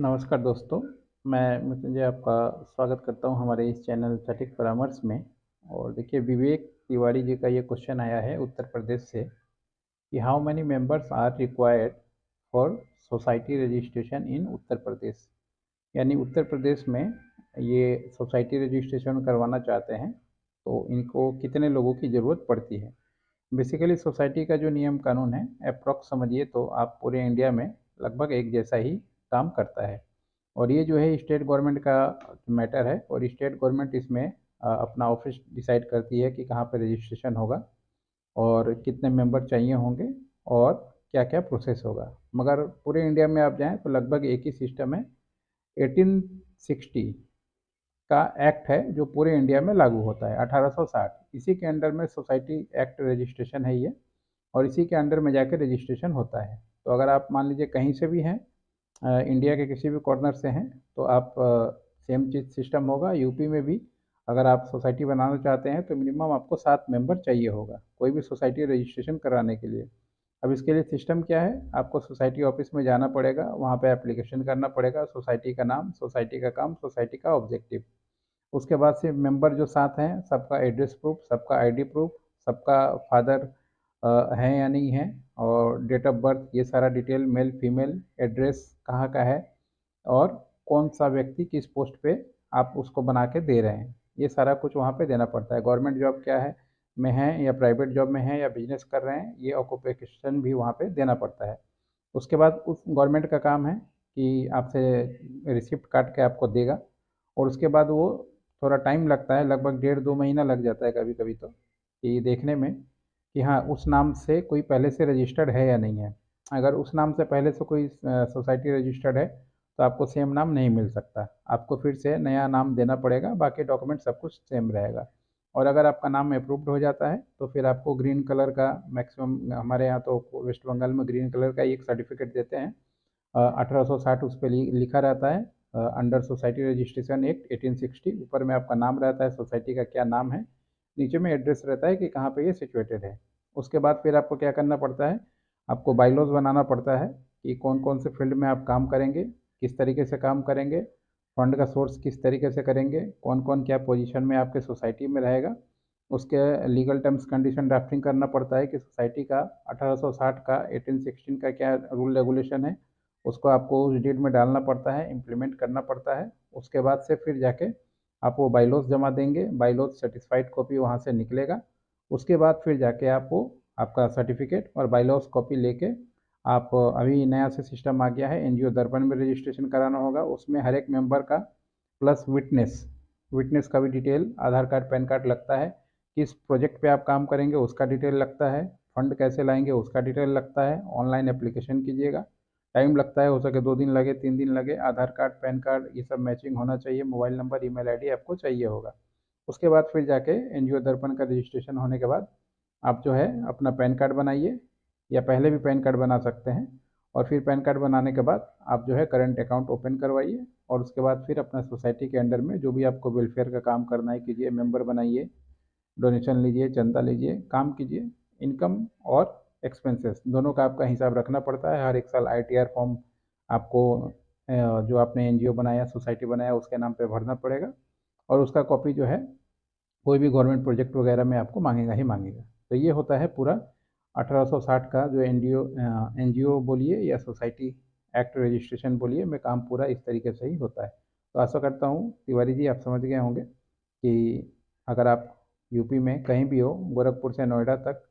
नमस्कार दोस्तों, मैं मृत्युंजय आपका स्वागत करता हूं हमारे इस चैनल सटीक परामर्श में। और देखिए, विवेक तिवारी जी का ये क्वेश्चन आया है उत्तर प्रदेश से कि how many members are required for society registration in Uttar Pradesh. यानी उत्तर प्रदेश में ये सोसाइटी रजिस्ट्रेशन करवाना चाहते हैं तो इनको कितने लोगों की ज़रूरत पड़ती है। बेसिकली सोसाइटी का जो नियम कानून है अप्रॉक्स समझिए तो आप पूरे इंडिया में लगभग एक जैसा ही काम करता है। और ये जो है स्टेट गवर्नमेंट का मैटर है और स्टेट गवर्नमेंट इसमें अपना ऑफिस डिसाइड करती है कि कहाँ पर रजिस्ट्रेशन होगा और कितने मेंबर चाहिए होंगे और क्या क्या प्रोसेस होगा। मगर पूरे इंडिया में आप जाएं तो लगभग एक ही सिस्टम है। 1860 का एक्ट है जो पूरे इंडिया में लागू होता है, 1860। इसी के अंडर में सोसाइटी एक्ट रजिस्ट्रेशन है ये, और इसी के अंडर में जाकर रजिस्ट्रेशन होता है। तो अगर आप मान लीजिए कहीं से भी हैं, इंडिया के किसी भी कॉर्नर से हैं, तो आप सेम चीज़ सिस्टम होगा यूपी में भी। अगर आप सोसाइटी बनाना चाहते हैं तो मिनिमम आपको 7 मेंबर चाहिए होगा कोई भी सोसाइटी रजिस्ट्रेशन कराने के लिए। अब इसके लिए सिस्टम क्या है, आपको सोसाइटी ऑफिस में जाना पड़ेगा, वहाँ पे एप्लीकेशन करना पड़ेगा, सोसाइटी का नाम, सोसाइटी का काम, सोसाइटी का ऑब्जेक्टिव। उसके बाद से मेंबर जो साथ हैं सबका एड्रेस प्रूफ, सबका आईडी प्रूफ, सबका फादर है या नहीं है, और डेट ऑफ बर्थ, ये सारा डिटेल, मेल फीमेल, एड्रेस कहाँ का है, और कौन सा व्यक्ति किस पोस्ट पे आप उसको बना के दे रहे हैं, ये सारा कुछ वहाँ पे देना पड़ता है। गवर्नमेंट जॉब क्या है में है या प्राइवेट जॉब में है या बिजनेस कर रहे हैं, ये ऑक्यूपेशन भी वहाँ पे देना पड़ता है। उसके बाद उस गवर्नमेंट का काम है कि आपसे रिसिप्ट काट के आपको देगा, और उसके बाद वो थोड़ा टाइम लगता है, लगभग 1.5-2 महीना लग जाता है कभी कभी तो, कि देखने में कि हाँ उस नाम से कोई पहले से रजिस्टर्ड है या नहीं है। अगर उस नाम से पहले से कोई सोसाइटी रजिस्टर्ड है तो आपको सेम नाम नहीं मिल सकता, आपको फिर से नया नाम देना पड़ेगा, बाकी डॉक्यूमेंट सब कुछ सेम रहेगा। और अगर आपका नाम अप्रूव्ड हो जाता है तो फिर आपको ग्रीन कलर का, मैक्सिमम हमारे यहाँ तो वेस्ट बंगाल में ग्रीन कलर का एक सर्टिफिकेट देते हैं। 1860 उस पर लिखा रहता है, अंडर सोसाइटी रजिस्ट्रेशन एक्ट 1860। ऊपर में आपका नाम रहता है, सोसाइटी का क्या नाम है, नीचे में एड्रेस रहता है कि कहाँ पे ये सिचुएटेड है। उसके बाद फिर आपको क्या करना पड़ता है, आपको बाइलॉज बनाना पड़ता है कि कौन कौन से फील्ड में आप काम करेंगे, किस तरीके से काम करेंगे, फंड का सोर्स किस तरीके से करेंगे, कौन कौन क्या पोजीशन में आपके सोसाइटी में रहेगा। उसके लीगल टर्म्स कंडीशन ड्राफ्टिंग करना पड़ता है कि सोसाइटी का 1860 का 1816 का क्या रूल रेगुलेशन है, उसको आपको उस डेट में डालना पड़ता है, इम्प्लीमेंट करना पड़ता है। उसके बाद से फिर जाके आप वो बाइलॉज जमा देंगे, बाइलॉज सर्टिफाइड कॉपी वहाँ से निकलेगा। उसके बाद फिर जाके आपको आपका सर्टिफिकेट और बाइलॉज कॉपी लेके आप, अभी नया से सिस्टम आ गया है, एनजीओ दर्पण में रजिस्ट्रेशन कराना होगा। उसमें हर एक मेंबर का प्लस विटनेस, विटनेस का भी डिटेल, आधार कार्ड पैन कार्ड लगता है। किस प्रोजेक्ट पे आप काम करेंगे उसका डिटेल लगता है, फंड कैसे लाएंगे उसका डिटेल लगता है। ऑनलाइन एप्लीकेशन कीजिएगा, टाइम लगता है, हो सके 2 दिन लगे, 3 दिन लगे। आधार कार्ड पैन कार्ड ये सब मैचिंग होना चाहिए, मोबाइल नंबर ईमेल आईडी आपको चाहिए होगा। उसके बाद फिर जाके एनजीओ दर्पण का रजिस्ट्रेशन होने के बाद आप जो है अपना पैन कार्ड बनाइए, या पहले भी पैन कार्ड बना सकते हैं। और फिर पैन कार्ड बनाने के बाद आप जो है करंट अकाउंट ओपन करवाइए, और उसके बाद फिर अपना सोसाइटी के अंडर में जो भी आपको वेलफेयर का काम करना है कीजिए, मेंबर बनाइए, डोनेशन लीजिए, चंदा लीजिए, काम कीजिए। इनकम और एक्सपेंसेस दोनों का आपका हिसाब रखना पड़ता है। हर एक साल आईटीआर फॉर्म आपको जो आपने एनजीओ बनाया, सोसाइटी बनाया, उसके नाम पे भरना पड़ेगा, और उसका कॉपी जो है कोई भी गवर्नमेंट प्रोजेक्ट वगैरह में आपको मांगेगा ही मांगेगा। तो ये होता है पूरा 1860 का जो एनजीओ बोलिए या सोसाइटी एक्ट रजिस्ट्रेशन बोलिए में काम पूरा इस तरीके से ही होता है। तो आशा करता हूँ तिवारी जी आप समझ गए होंगे कि अगर आप यूपी में कहीं भी हो, गोरखपुर से नोएडा तक,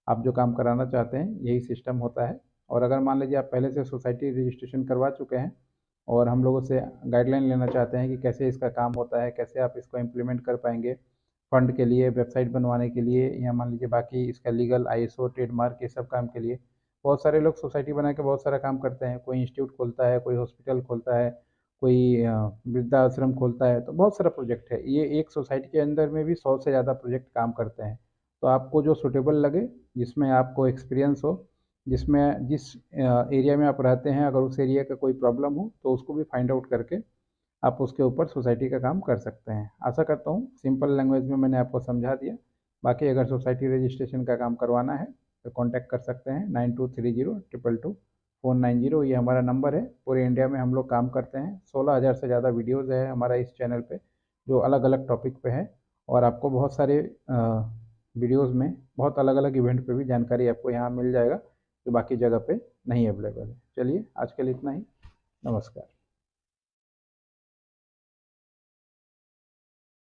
आप जो काम कराना चाहते हैं यही सिस्टम होता है। और अगर मान लीजिए आप पहले से सोसाइटी रजिस्ट्रेशन करवा चुके हैं और हम लोगों से गाइडलाइन लेना चाहते हैं कि कैसे इसका काम होता है, कैसे आप इसको इम्प्लीमेंट कर पाएंगे, फंड के लिए, वेबसाइट बनवाने के लिए, या मान लीजिए बाकी इसका लीगल आईएसओ ट्रेडमार्क ये सब काम के लिए, बहुत सारे लोग सोसाइटी बना के बहुत सारा काम करते हैं। कोई इंस्टीट्यूट खोलता है, कोई हॉस्पिटल खोलता है, कोई वृद्धाश्रम खोलता है, तो बहुत सारा प्रोजेक्ट है। ये एक सोसाइटी के अंदर में भी 100 से ज़्यादा प्रोजेक्ट काम करते हैं। तो आपको जो सुटेबल लगे, जिसमें आपको एक्सपीरियंस हो, जिसमें जिस एरिया में आप रहते हैं, अगर उस एरिया का कोई प्रॉब्लम हो तो उसको भी फाइंड आउट करके आप उसके ऊपर सोसाइटी का काम कर सकते हैं। आशा करता हूँ सिंपल लैंग्वेज में मैंने आपको समझा दिया। बाकी अगर सोसाइटी रजिस्ट्रेशन का काम करवाना है तो कांटेक्ट कर सकते हैं 92302222 490 ये हमारा नंबर है। पूरे इंडिया में हम लोग काम करते हैं। 16,000 से ज़्यादा वीडियोज़ है हमारा इस चैनल पे, जो अलग अलग टॉपिक पे है। और आपको बहुत सारे वीडियोज़ में बहुत अलग अलग इवेंट पे भी जानकारी आपको यहाँ मिल जाएगा, जो बाकी जगह पे नहीं अवेलेबल है। चलिए आज के लिए इतना ही। नमस्कार।